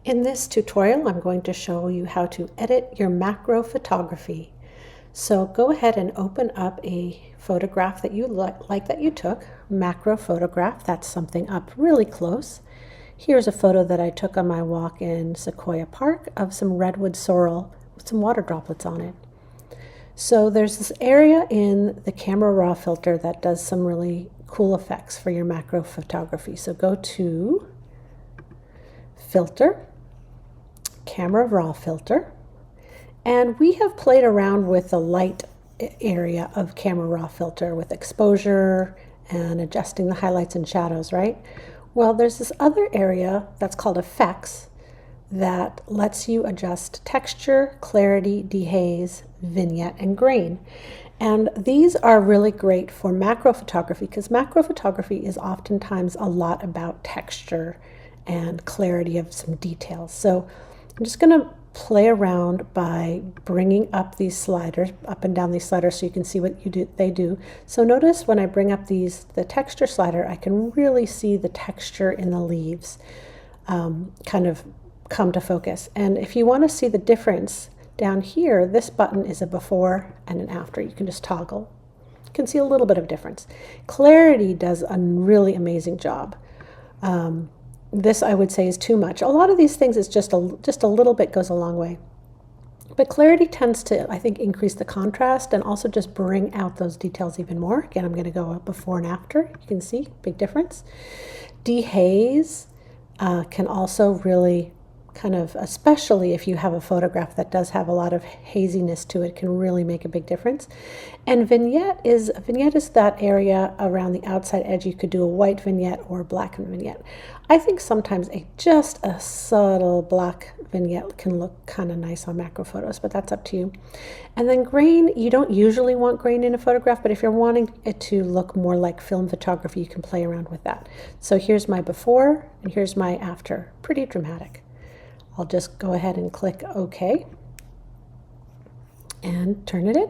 In this tutorial, I'm going to show you how to edit your macro photography. So go ahead and open up a photograph that you like that you took, macro photograph. That's something up really close. Here's a photo that I took on my walk in Sequoia Park of some redwood sorrel with some water droplets on it. So there's this area in the Camera Raw filter that does some really cool effects for your macro photography. So go to Filter, Camera Raw filter, and we have played around with the light area of Camera Raw filter with exposure and adjusting the highlights and shadows, right? Well, there's this other area that's called effects that lets you adjust texture, clarity, dehaze, vignette, and grain. And these are really great for macro photography because macro photography is oftentimes a lot about texture and clarity of some details. So I'm just going to play around by bringing up these sliders, up and down these sliders, so you can see what they do. So notice when I bring up the texture slider, I can really see the texture in the leaves kind of come to focus. And if you want to see the difference down here, this button is a before and an after. You can just toggle. You can see a little bit of difference. Clarity does a really amazing job. This I would say is too much. A lot of these things is just a little bit goes a long way. But clarity tends to, I think, increase the contrast and also just bring out those details even more. Again, I'm going to go up before and after. You can see big difference. Dehaze can also really kind of, especially if you have a photograph that does have a lot of haziness to it, can really make a big difference. And vignette is that area around the outside edge. You could do a white vignette or a black vignette. I think sometimes just a subtle black vignette can look kind of nice on macro photos, but that's up to you. And then grain, you don't usually want grain in a photograph, but if you're wanting it to look more like film photography, you can play around with that. So here's my before and here's my after. Pretty dramatic. I'll just go ahead and click OK and turn it in.